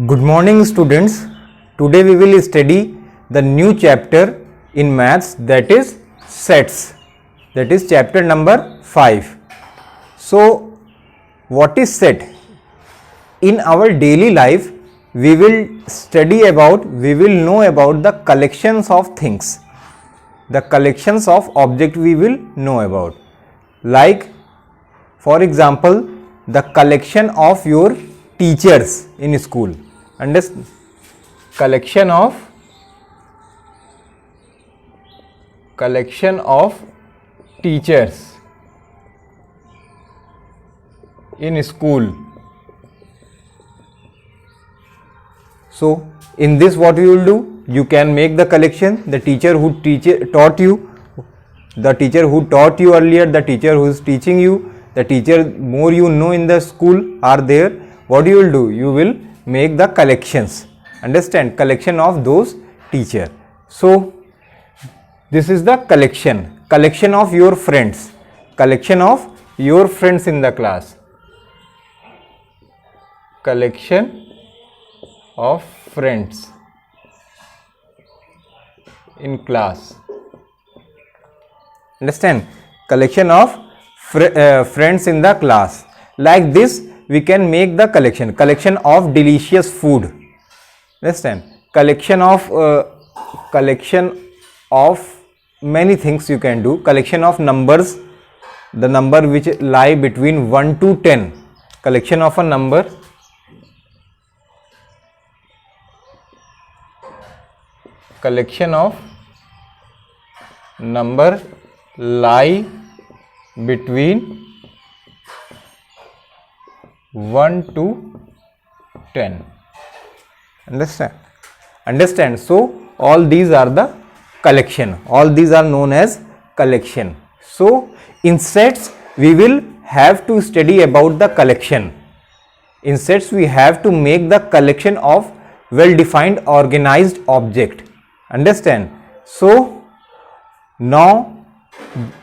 Good morning students. Today we will study the new chapter in maths, that is sets, that is chapter number 5. So what is set? In our daily life we will know about the collections of things, the collections of object we will know about, like for example the collection of your teachers in school. Understand? Collection of teachers in school. So in this what you will do, you can make the collection, the teacher who taught you, the teacher who taught you earlier, the teacher who is teaching you, the teacher more you know in the school are there. What you will do, you will make the collections. Understand? Collection of those teacher. So this is the collection of your friends, collection of your friends in the class, collection of friends in class. Understand? Collection of friends in the class. Like this we can make the collection of delicious food. Understand? Collection of many things you can do. Collection of numbers, the number which lie between 1 to 10, collection of a number, collection of number lie between 1 to 10. Understand? So all these are the collection, all these are known as collection. So in sets we will have to study about the collection. In sets we have to make the collection of well defined organized object. Understand? So now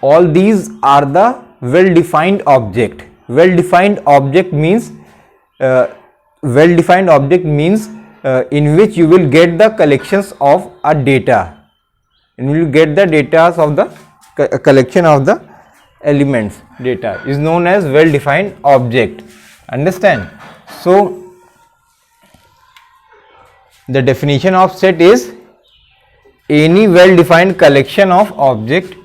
all these are the well defined object. Well defined object means in which you will get the collections of a data, and you will get the data of the collection of the elements. Data is known as well defined object. Understand? So the definition of set is any well defined collection of object,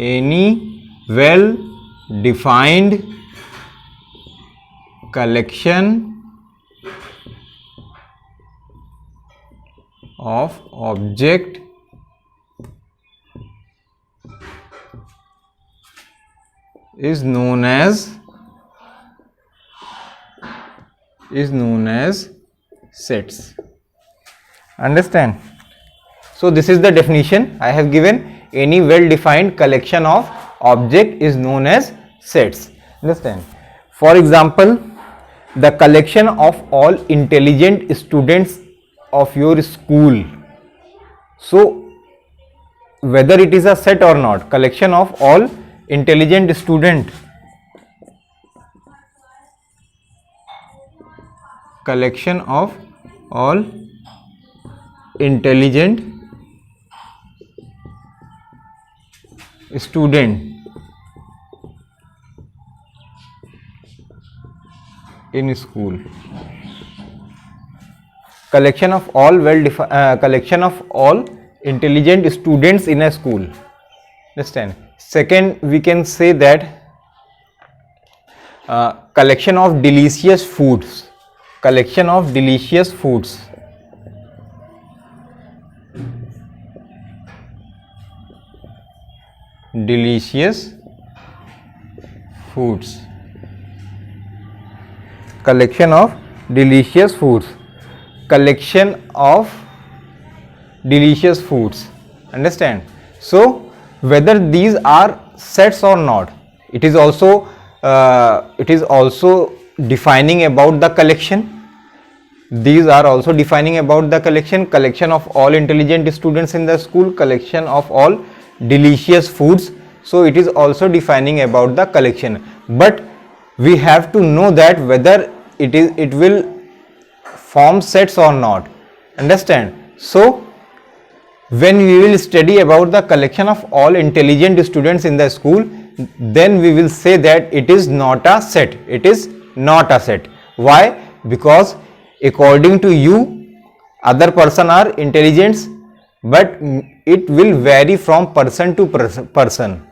any well defined collection of object is known as sets. Understand? So this is the definition I have given. Any well defined collection of object is known as sets. Understand? For example, the collection of all intelligent students of your school. So whether it is a set or not, collection of all intelligent student, collection of all intelligent student in school, collection of all collection of all intelligent students in a school. Understand? Second, we can say that collection of delicious foods, collection of delicious foods, delicious foods, collection of delicious foods, collection of delicious foods. Understand? So whether these are sets or not, it is also defining about the collection. These are also defining about the collection of all intelligent students in the school, collection of all delicious foods. So it is also defining about the collection. But we have to know that whether it will form sets or not. Understand? So when we will study about the collection of all intelligent students in the school, then we will say that it is not a set. It is not a set. Why? Because according to you, other person are intelligent, but it will vary from person to person.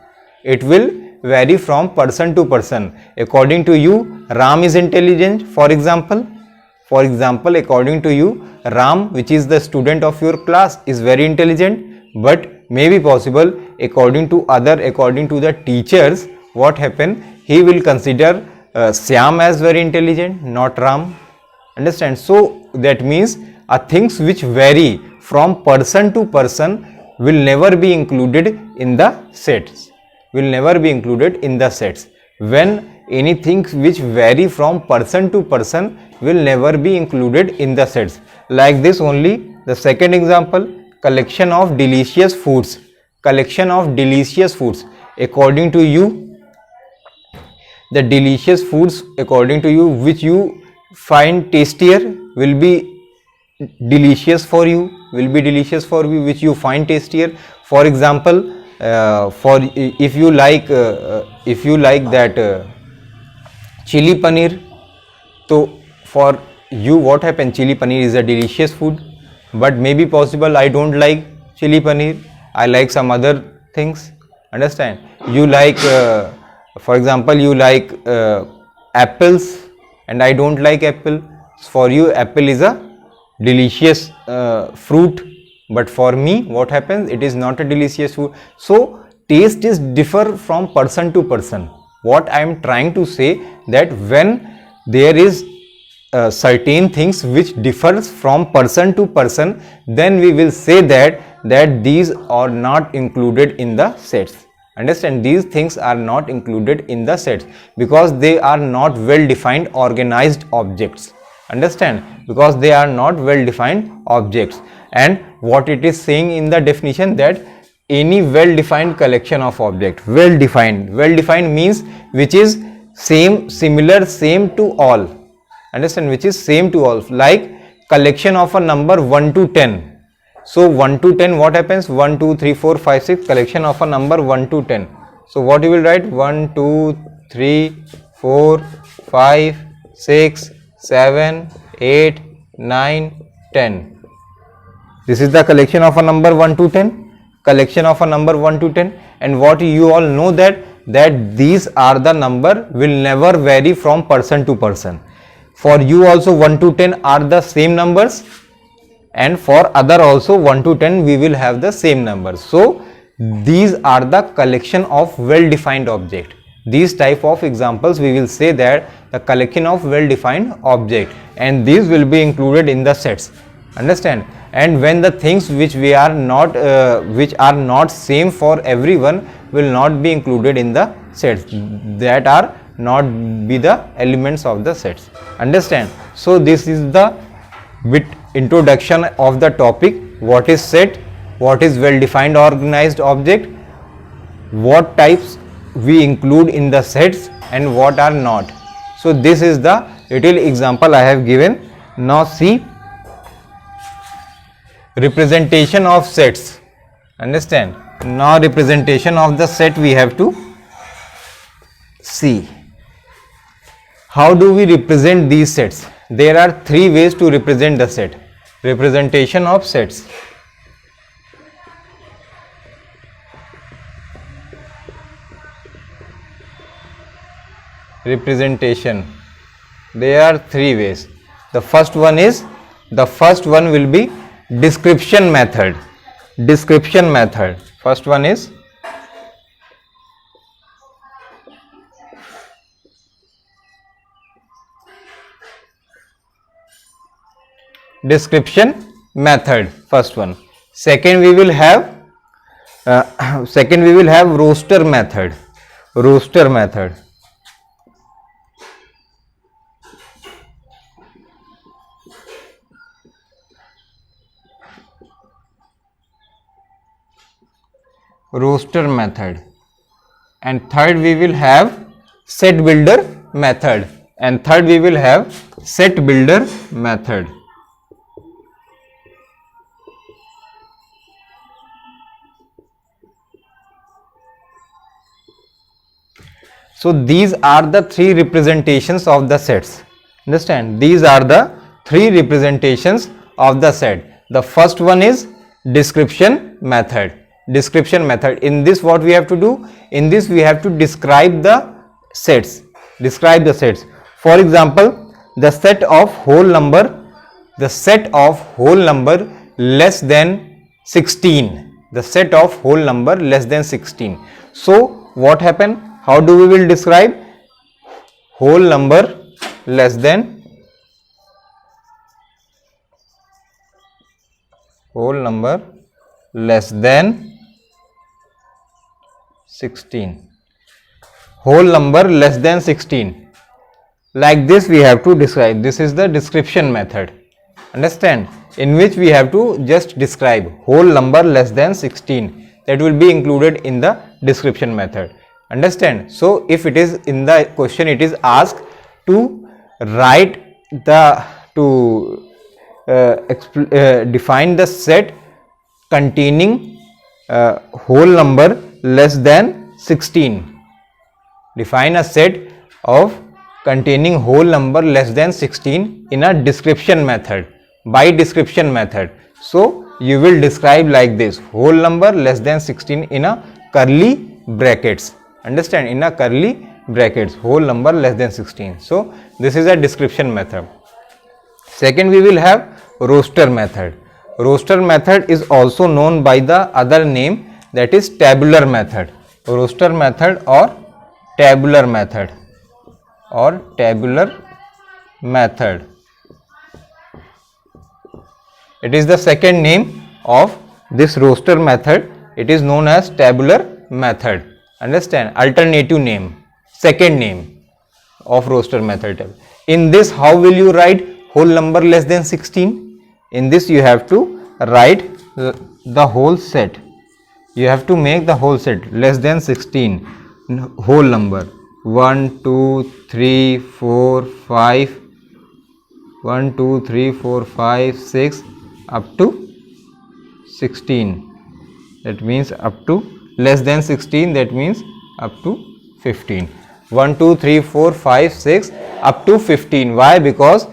It will vary from person to person. According to you, Ram is intelligent, for example. For example, according to you, Ram, which is the student of your class, is very intelligent, but may be possible according to the teachers, what happen, he will consider Syam as very intelligent, not Ram. Understand? So that means things which vary from person to person will never be included in the sets. Will never be included in the sets. When anything which vary from person to person will never be included in the sets. Like this only, the second example, collection of delicious foods. Collection of delicious foods. According to you, the delicious foods, according to you, which you find tastier, will be delicious for you, which you find tastier. For example, for if you like that chili paneer, so for you what happens, chili paneer is a delicious food, but maybe possible I don't like chili paneer, I like some other things. Understand? You like for example, you like apples and I don't like apple. For you apple is a delicious fruit, but for me what happens, it is not a delicious food. So taste is differ from person to person. What I am trying to say, that when there is certain things which differs from person to person, then we will say that these are not included in the sets. Understand? These things are not included in the sets because they are not well defined organized objects. Understand? Because they are not well defined objects. And what it is saying in the definition, that any well defined collection of objects, well defined means which is same, similar, same to all. Understand? Which is same to all. Like collection of a number 1 to 10. So 1 to 10, what happens? 1, 2, 3, 4, 5, 6, collection of a number 1 to 10. So what you will write? 1, 2, 3, 4, 5, 6, 7, 8, 9, 10. This is the collection of a number 1 to 10. Collection of a number 1 to 10. And what you all know, that these are the number will never vary from person to person. For you also 1 to 10 are the same numbers, and for other also 1 to 10 we will have the same numbers. So these are the collection of well defined object. These type of examples we will say that the collection of well defined object, and these will be included in the sets. Understand? And when the things which are not same for everyone will not be included in the sets, that are not be the elements of the sets. Understand? So this is the bit introduction of the topic. What is set? What is well defined organized object? What types we include in the sets and what are not. So this is the little example I have given. Now see representation of sets. Understand? Now representation of the set we have to see. How do we represent these sets? There are three ways to represent the set. Representation of sets. Representation. There are three ways. The first one will be description method. Description method. First one is description method. First one. Second we will have roster method. Roster method. Roster method. And third we will have set builder method, and third we will have set builder method. So these are the three representations of the sets. Understand? These are the three representations of the set. The first one is description method. Description method. In this, what we have to do? In this, we have to describe the sets. Describe the sets. For example, the set of whole number. The set of whole number less than 16. The set of whole number less than 16. So what happened? How do we will describe whole number less than 16? Whole number less than 16. Like this we have to describe. This is the description method. Understand? In which we have to just describe whole number less than 16. That will be included in the description method. Understand? So if it is in the question, it is asked to write the define the set containing whole number less than 16. Define a set of containing whole number less than 16 in a description method, by description method. So you will describe like this: whole number less than 16 in a curly brackets. Understand? In a curly brackets, whole number less than 16. So this is a description method. Second, we will have roster method. Roster method is also known by the other name, that is tabular method. Roster method or tabular method, It is the second name of this roster method. It is known as tabular method. Understand? Alternative name, second name of roster method. In this, how will you write whole number less than 16? In this, you have to write the whole set. You have to make the whole set less than 16 whole number. 1, 2, 3, 4, 5, 1, 2, 3, 4, 5, 6 up to 16. That means up to less than 16, that means up to 15. 1, 2, 3, 4, 5, 6 up to 15. Why? Because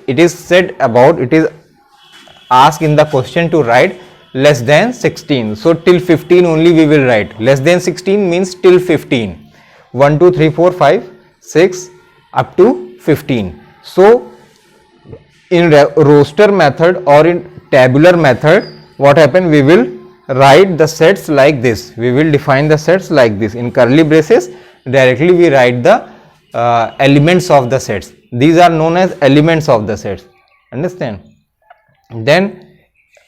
it is said about, it is asked in the question to write less than 16. So till 15 only we will write. Less than 16 means till 15. 1, 2, 3, 4, 5, 6 up to 15. So in roster method or in tabular method, what happen? We will write the sets like this. We will define the sets like this. In curly braces, directly we write the elements of the sets. These are known as elements of the sets. Understand? Then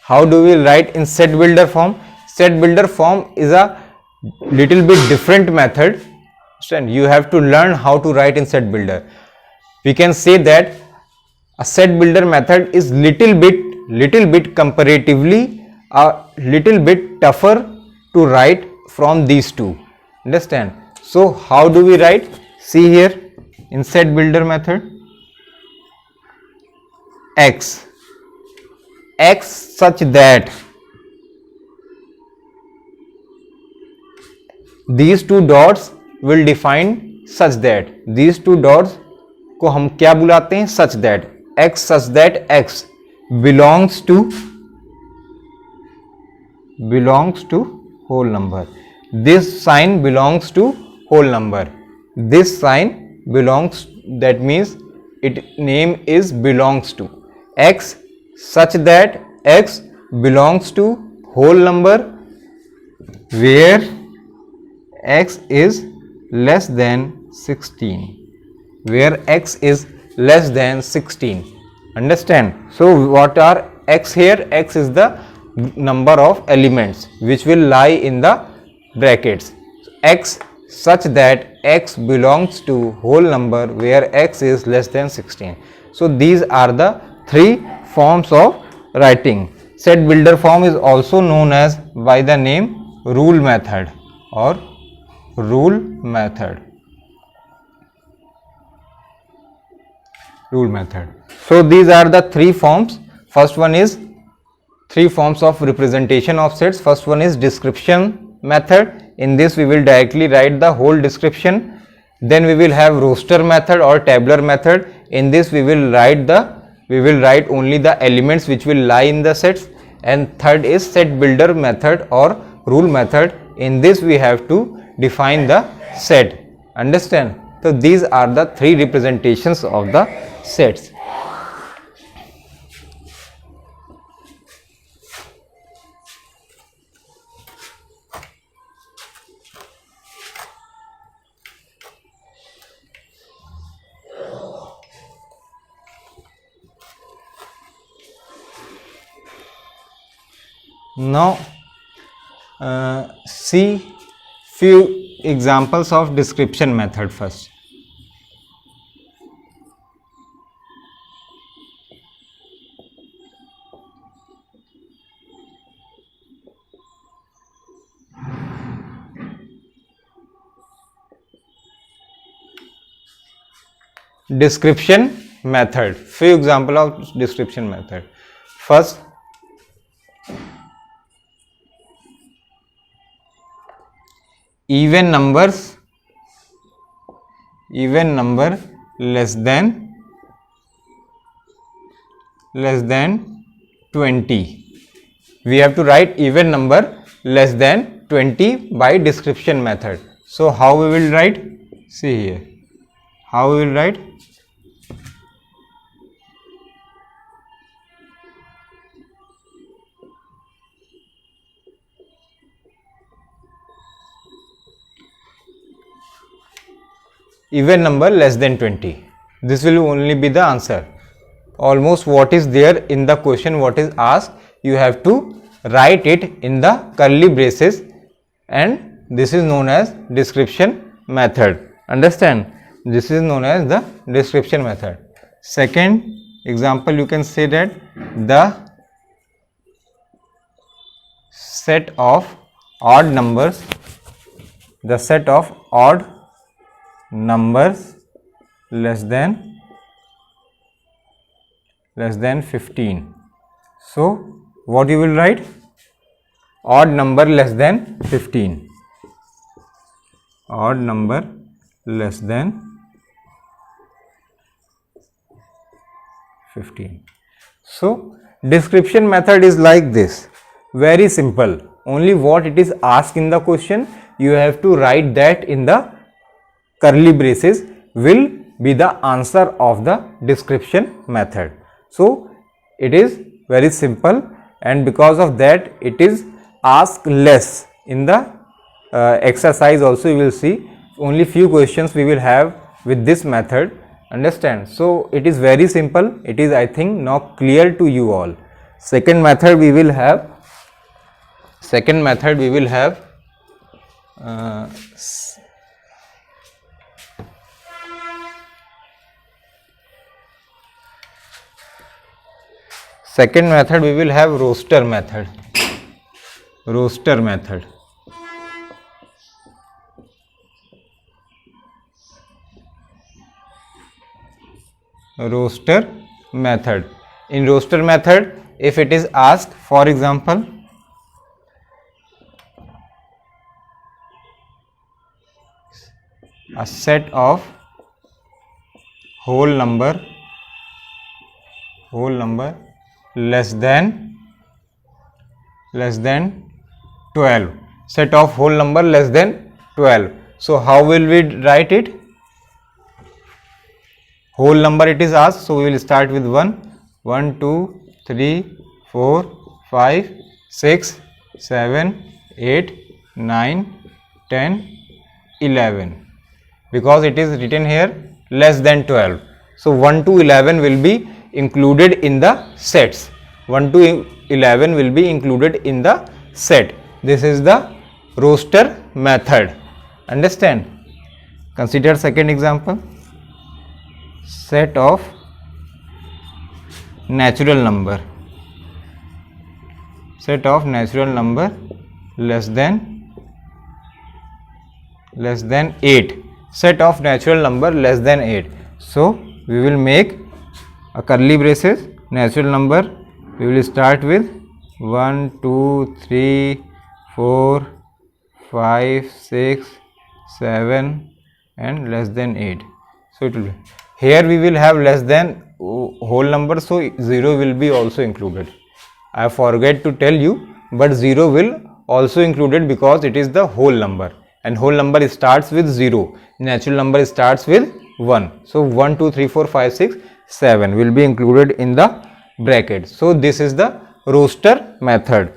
how do we write in set builder form? Set builder form is a little bit different method. Understand? You have to learn how to write in set builder. We can say that a set builder method is little bit comparatively a little bit tougher to write from these two. Understand? So how do we write? See here in set builder method, x such that these two dots will define such that. These two dots को हम क्या बुलाते हैं? Such that. X such that x belongs to whole number. This sign belongs to whole number. This sign belongs, that means its name is belongs to. X such that x belongs to whole number where x is less than 16. Where x is less than 16. Understand? So what are x here? X is the number of elements which will lie in the brackets. X such that x belongs to whole number where x is less than 16. So these are the three forms of writing. Set builder form is also known as by the name rule method or rule method. rule method. So these are the three forms. First one is three forms of representation of sets. First one is description method. In this we will directly write the whole description. Then we will have roster method or tabular method. In this we will write only the elements which will lie in the sets. And third is set builder method or rule method. In this we have to define the set. Understand? So these are the three representations of the sets. Now see few examples of description method first. Description method. Few example of description method. First, even number less than 20. We have to write even number less than 20 by description method. So how we will write? See here. How we will write? Even number less than 20. This will only be the answer. Almost what is there in the question, what is asked, you have to write it in the curly braces, and this is known as description method. Understand? This is known as the description method. Second example, you can say that the set of odd numbers, less than 15. So what you will write? Odd number less than 15. Odd number less than 15. So description method is like this. Very simple. Only what it is asked in the question, you have to write that in the curly braces will be the answer of the description method. So it is very simple, and because of that it is asked less in the exercise. Also you will see only few questions we will have with this method. Understand? So it is very simple. It is, I think, now clear to you all. Second method we will have roster method. Roster method. In roster method, if it is asked, for example, a set of whole number less than 12. Set of whole number less than 12. So how will we write it? Whole number it is asked, so we will start with 1, 2, 3, 4, 5, 6, 7, 8, 9, 10, 11. Because it is written here less than 12. So 1 to 11 will be included in the sets. 1 to 11 will be included in the set. This is the roster method. Understand? Consider second example. Set of natural number. Set of natural number less than 8. Set of natural number less than 8. So we will make a curly braces, natural number, we will start with 1, 2, 3, 4, 5, 6, 7 and less than 8. So it will be, here we will have less than whole number, so 0 will be also included. I forget to tell you, but 0 will also included because it is the whole number, and whole number starts with 0, natural number starts with 1. So 1, 2, 3, 4, 5, 6, 7 will be included in the bracket. So this is the roster method.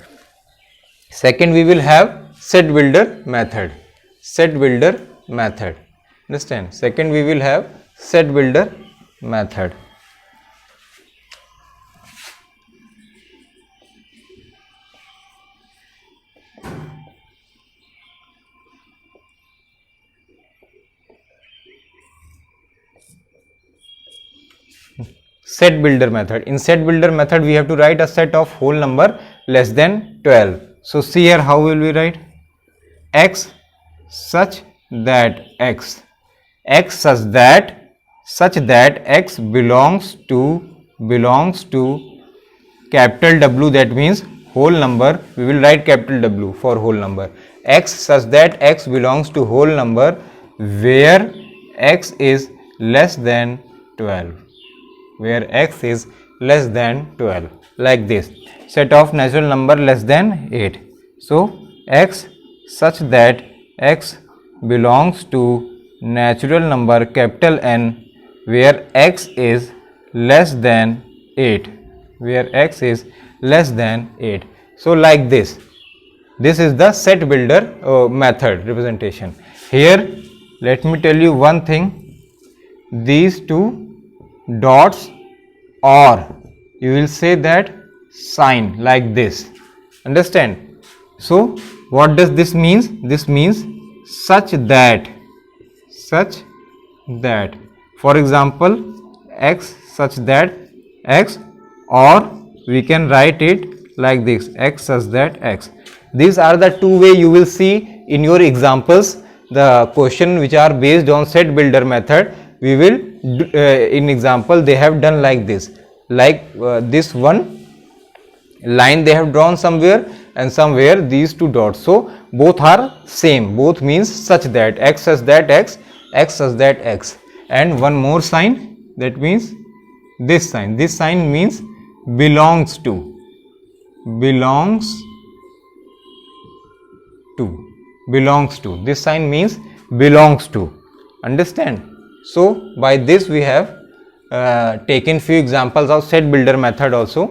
Second, we will have set builder method. Set builder method. Understand? Second, we will have set builder method. Set builder method. In set builder method, we have to write a set of whole number less than 12. So see here how will we write? X such that x such that x belongs to capital W, that means whole number. We will write capital W for whole number. X such that x belongs to whole number where x is less than 12. Where x is less than 12, like this. Set of natural number less than 8. So x such that x belongs to natural number capital N where x is less than 8. Where x is less than 8. So like this. This is the set builder method representation. Here let me tell you one thing. These two dots, or you will say that sign like this. Understand? So what does this means? This means such that. For example, x such that x, or we can write it like this, x such that x. These are the two way you will see in your examples the question which are based on set builder method. We will in example they have done like this, like this one line they have drawn somewhere and somewhere these two dots. So both are same, both means such that, x such that x, x such that x, and one more sign, that means this sign. This sign means belongs to. This sign means belongs to. Understand? So by this we have taken few examples of set builder method also.